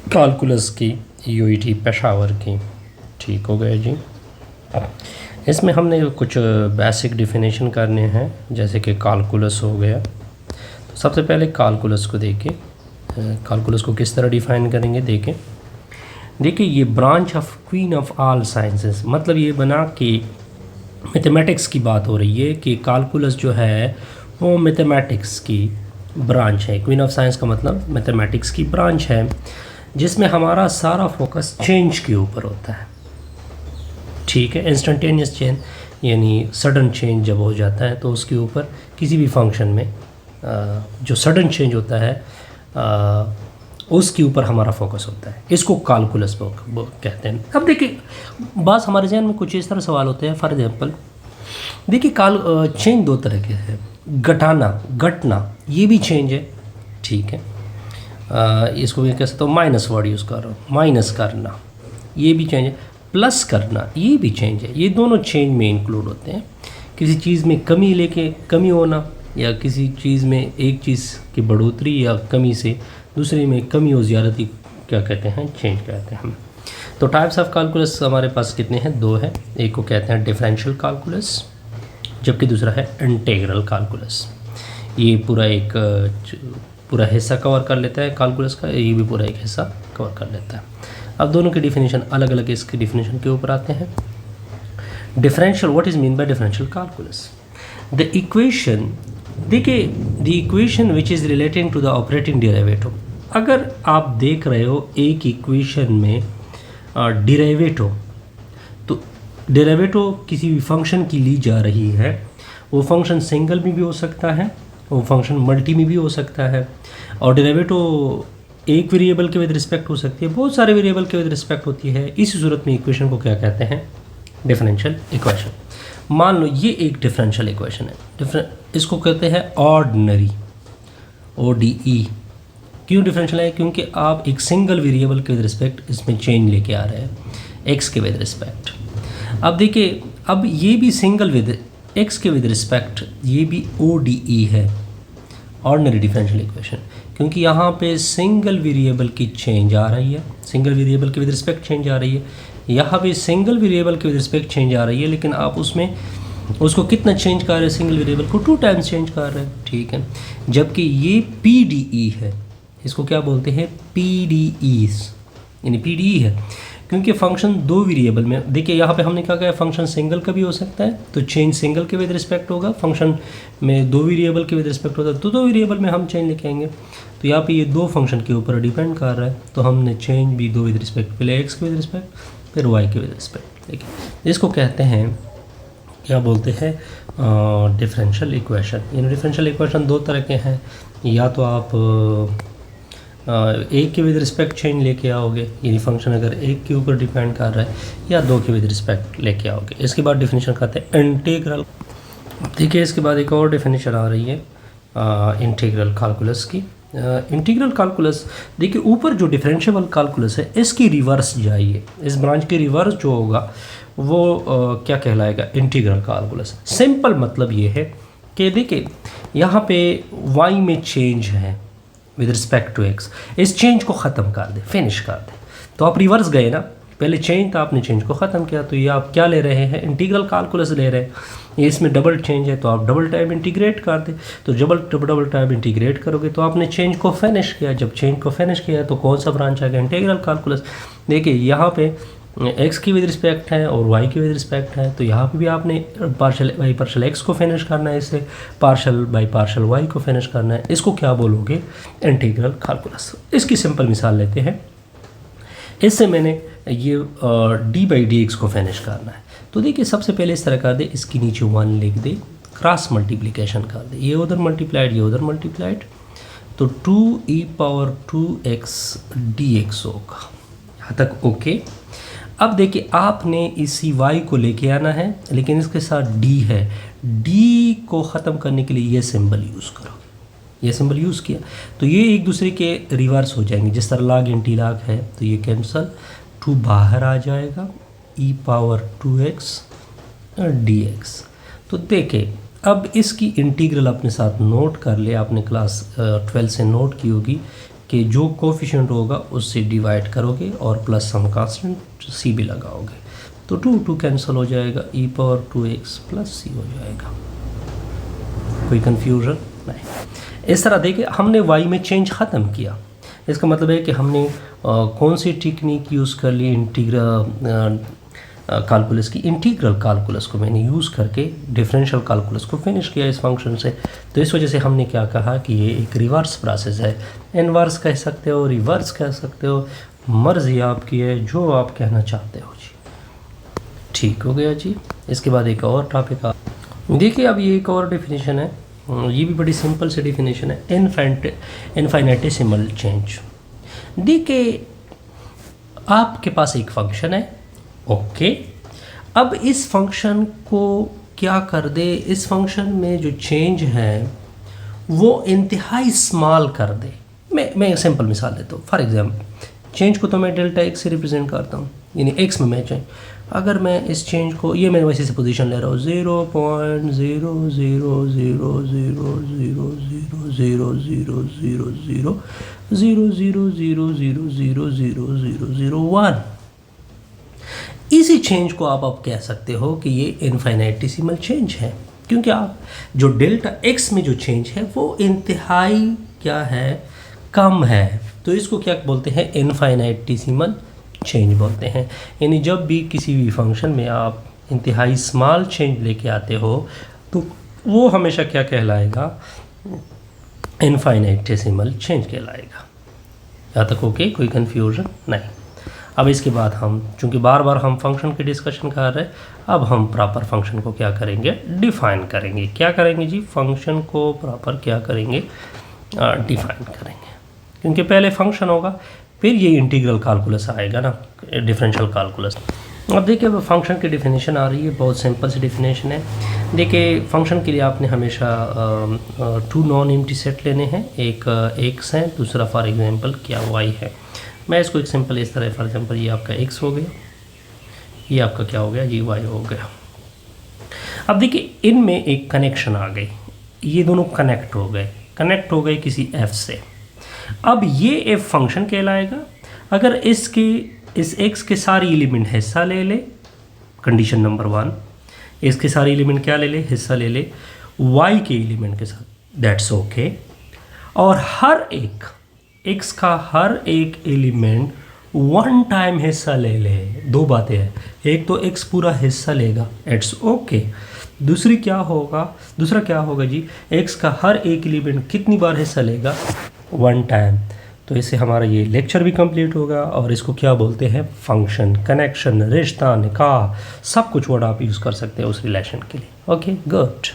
Calculus की UET Peshawar की। ठीक हो गया जी। इसमें हमने कुछ बेसिक डिफिनेशन करने हैं, जैसे कि कैलकुलस हो गया। तो सबसे पहले कैलकुलस को देखें, कैलकुलस को किस तरह डिफ़ाइन करेंगे देखें। देखिए ये branch of queen of all sciences, मतलब ये बना कि मैथमेटिक्स की बात हो रही है कि कैलकुलस जो है वो मैथमेटिक्स की ब्रांच है। क्वीन ऑफ साइंस का मतलब मैथमेटिक्स की ब्रांच है, जिसमें हमारा सारा फोकस चेंज के ऊपर होता है। ठीक है, इंस्टेंटेनियस चेंज यानी सडन चेंज जब हो जाता है तो उसके ऊपर किसी भी फंक्शन में जो सडन चेंज होता है उसके ऊपर हमारा फोकस होता है। इसको कैलकुलस कहते हैं। अब देखिए बस हमारे जहन में कुछ इस तरह सवाल होते हैं। फॉर एग्जांपल देखिए चेंज दो तरह के हैं, घटना ये भी चेंज है। ठीक है, इसको भी कह सकते हो, माइनस वर्ड यूज़ कर रहा हूँ, माइनस करना ये भी चेंज है, प्लस करना ये भी चेंज है। ये दोनों चेंज में इंक्लूड होते हैं। किसी चीज़ में कमी लेके कमी होना, या किसी चीज़ में एक चीज़ की बढ़ोतरी या कमी से दूसरे में कमी और ज़्यादती क्या कहते हैं, चेंज कहते हैं हम। तो टाइप्स ऑफ कैलकुलस हमारे पास कितने हैं, दो हैं। एक को कहते हैं डिफरेंशियल कैलकुलस, जबकि दूसरा है इंटीग्रल कैलकुलस। ये पूरा हिस्सा कवर कर लेता है कैलकुलस का, ये भी पूरा एक हिस्सा कवर कर लेता है। अब दोनों की डिफिनेशन अलग अलग, इसकी डिफिनेशन के ऊपर आते हैं। Differential, what is mean by differential calculus? The equation, देखिए the equation which is relating to the operating derivative. अगर आप देख रहे हो एक इक्वेशन में डेरिवेटिव, तो डेरिवेटिव किसी भी फंक्शन की ली जा रही है, वो फंक्शन सिंगल में भी हो सकता है, वो फंक्शन मल्टी में भी हो सकता है, और डेरिवेटिव एक वेरिएबल के विद रिस्पेक्ट हो सकती है, बहुत सारे वेरिएबल के विद रिस्पेक्ट होती है। इस सूरत में इक्वेशन को क्या कहते हैं, डिफरेंशियल इक्वेशन। मान लो ये एक डिफरेंशियल इक्वेशन है, इसको कहते हैं ऑर्डिनरी, ODE। क्यों डिफरेंशियल है? क्योंकि आप एक सिंगल वेरिएबल के विद रिस्पेक्ट इसमें चेंज लेके आ रहे हैं, एक्स के विद रिस्पेक्ट। अब देखिए, अब ये भी सिंगल विद एक्स के विद रिस्पेक्ट, ये भी ODE है, ऑर्डिनरी डिफरेंशियल इक्वेशन, क्योंकि यहाँ पे सिंगल वेरिएबल की चेंज आ रही है, सिंगल वेरिएबल के विद रिस्पेक्ट चेंज आ रही है। यहाँ पे सिंगल वेरिएबल के विद रिस्पेक्ट चेंज आ रही है, लेकिन आप उसमें उसको कितना चेंज कर रहे हैं, सिंगल वेरिएबल को 2 टाइम्स चेंज कर रहे हैं। ठीक है, जबकि ये PDE है, इसको क्या बोलते हैं, PDEs, यानी PDE है, क्योंकि फंक्शन दो वेरिएबल में। देखिए यहाँ पे हमने क्या कहा, फंक्शन सिंगल का भी हो सकता है तो चेंज सिंगल के विद रिस्पेक्ट होगा, फंक्शन में दो वेरिएबल के विद रिस्पेक्ट होता है तो दो वेरिएबल में हम चेंज लेके आएंगे। तो यहाँ पे ये दो फंक्शन के ऊपर डिपेंड कर रहा है, तो हमने चेंज भी दो विद रिस्पेक्ट, पहले एक्स के विद रिस्पेक्ट फिर वाई के विद रिस्पेक्ट। देखिए इसको कहते हैं, क्या बोलते हैं, डिफरेंशियल इक्वेशन। इन डिफरेंशियल इक्वेशन दो तरह के हैं, या तो आप एक के विद रिस्पेक्ट चेंज लेके आओगे, यानी फंक्शन अगर एक के ऊपर डिपेंड कर रहा है, या दो के विद रिस्पेक्ट लेके आओगे। इसके बाद डिफिनेशन करते हैं इंटीग्रल। देखिए इसके बाद एक और डिफिनेशन आ रही है इंटीग्रल कैलकुलस की। इंटीग्रल कैलकुलस, देखिए ऊपर जो डिफरेंशियल कैलकुलस है इसकी रिवर्स जाइए, इस ब्रांच के रिवर्स जो होगा वो क्या कहलाएगा, इंटीग्रल कैलकुलस। सिंपल मतलब ये है कि देखिए यहाँ पे y में चेंज है विद रिस्पेक्ट टू x, इस चेंज को ख़त्म कर दे, फिनिश कर दे। तो आप रिवर्स गए ना, पहले चेंज था, आपने चेंज को ख़त्म किया, तो ये आप क्या ले रहे हैं, इंटीग्रल कैलकुलस ले रहे हैं। ये इसमें डबल चेंज है तो आप डबल टाइम इंटीग्रेट कर दे, तो डबल टाइम इंटीग्रेट करोगे तो आपने चेंज को फिनिश किया। जब चेंज को फिनिश किया तो कौन सा ब्रांच आ गया, इंटीग्रल कैलकुलस। देखिए यहाँ पे एक्स की विद रिस्पेक्ट है और वाई की विद रिस्पेक्ट है, तो यहाँ पे भी आपने पार्शल बाई पार्शल एक्स को फिनिश करना है, इससे पार्शल बाई पार्शल वाई को फिनिश करना है। इसको क्या बोलोगे, इंटीग्रल कैलकुलस। इसकी सिंपल मिसाल लेते हैं। इससे मैंने ये d/dx को फिनिश करना है, तो देखिए सबसे पहले इस तरह कर दे, इसके नीचे 1 लिख दे, क्रॉस मल्टीप्लिकेशन कर दे, ये उधर मल्टीप्लाइड ये उधर मल्टीप्लाइड, तो 2e⁻2x dx होगा। यहाँ तक ओके। अब देखिए आपने इसी y को लेके आना है, लेकिन इसके साथ d है, d को ख़त्म करने के लिए ये सिंबल यूज़ करोगे, ये सिंबल यूज़ किया तो ये एक दूसरे के रिवर्स हो जाएंगे। जिस तरह लाग एंटी लाग है तो ये कैंसल, 2 बाहर आ जाएगा, e⁻2x dx। तो देखिए अब इसकी इंटीग्रल अपने साथ नोट कर ले, आपने क्लास 12 से नोट की होगी कि जो कोफिशिएंट होगा उससे डिवाइड करोगे और प्लस सम कांस्टेंट सी भी लगाओगे, तो 2 कैंसिल हो जाएगा, e power 2x plus c हो जाएगा। कोई कन्फ्यूजन नहीं। इस तरह देखिए हमने y में चेंज ख़त्म किया। इसका मतलब है कि हमने कौन सी टेक्निक यूज़ कर ली, इंटीग्रल कैलकुलस की, इंटीग्रल कैलकुलस को मैंने यूज़ करके डिफरेंशियल कैलकुलस को फिनिश किया इस फंक्शन से। तो इस वजह से हमने क्या कहा कि ये एक रिवर्स प्रोसेस है। इनवर्स कह सकते हो, रिवर्स कह सकते हो, मर्ज़ी आपकी है, जो आप कहना चाहते हो जी। ठीक हो गया जी। इसके बाद एक और टॉपिक देखिए, अब ये एक और डेफिनेशन है, ये भी बड़ी सिंपल सी डेफिनेशन है, इनफाइनेटेसिमल चेंज। देखिए आपके पास एक फंक्शन है, ओके, अब इस फंक्शन को क्या कर दे, इस फंक्शन में जो चेंज है वो इंतहाई स्मॉल कर दे। मैं एक सिंपल मिसाल देता हूँ। फॉर एग्जांपल चेंज को तो मैं डेल्टा एक्स से रिप्रेजेंट करता हूँ, यानी एक्स में मैं चेंज, अगर मैं इस चेंज को, ये मैं वैसे से पोजीशन ले रहा हूँ 0.0000000000000000001, इसी चेंज को आप अब कह सकते हो कि ये इनफाइनेटेसिमल चेंज है, क्योंकि आप जो डेल्टा एक्स में जो चेंज है वो इंतहाई क्या है, कम है। तो इसको क्या बोलते हैं, इनफाइनेटेसिमल चेंज बोलते हैं। यानी जब भी किसी भी फंक्शन में आप इंतहाई स्मॉल चेंज लेके आते हो तो वो हमेशा क्या कहलाएगा, इनफाइनेटेसिमल चेंज कहलाएगा। यहाँ तक ओके, कोई कन्फ्यूजन नहीं। अब इसके बाद हम, चूँकि बार बार हम फंक्शन की डिस्कशन कर रहे हैं, अब हम प्रॉपर फंक्शन को क्या करेंगे, डिफ़ाइन करेंगे। क्या करेंगे जी, फंक्शन को प्रॉपर क्या करेंगे, डिफ़ाइन करेंगे। क्योंकि पहले फंक्शन होगा, फिर ये इंटीग्रल कैलकुलस आएगा ना, डिफरेंशियल कैलकुलस। अब देखिए अब फंक्शन की डिफिनेशन आ रही है, बहुत सिंपल सी डिफिनेशन है। देखिए फंक्शन के लिए आपने हमेशा 2 नॉन एम्प्टी सेट लेने हैं, एक x है, दूसरा फॉर एग्जांपल क्या y है। मैं इसको एक सिंपल इस तरह, फॉर एग्जांपल ये आपका x हो गया, ये आपका क्या हो गया, ये y हो गया। अब देखिए इनमें एक कनेक्शन आ गई, ये दोनों कनेक्ट हो गए किसी f से। अब ये f फंक्शन कहलाएगा अगर इस x के सारी एलिमेंट हिस्सा ले ले, कंडीशन नंबर 1, इसके सारे एलिमेंट क्या ले ले, हिस्सा ले ले y के एलिमेंट के साथ, दैट्स ओके। और हर एक x का हर एक एलिमेंट 1 टाइम हिस्सा ले ले। दो बातें हैं, एक तो x पूरा हिस्सा लेगा, इट्स ओके। दूसरा क्या होगा जी, x का हर एक एलिमेंट कितनी बार हिस्सा लेगा, 1 टाइम। तो इससे हमारा ये लेक्चर भी कंप्लीट होगा। और इसको क्या बोलते हैं, फंक्शन, कनेक्शन, रिश्ता, निकाह, सब कुछ वर्ड आप यूज़ कर सकते हैं उस रिलेशन के लिए। Okay, good.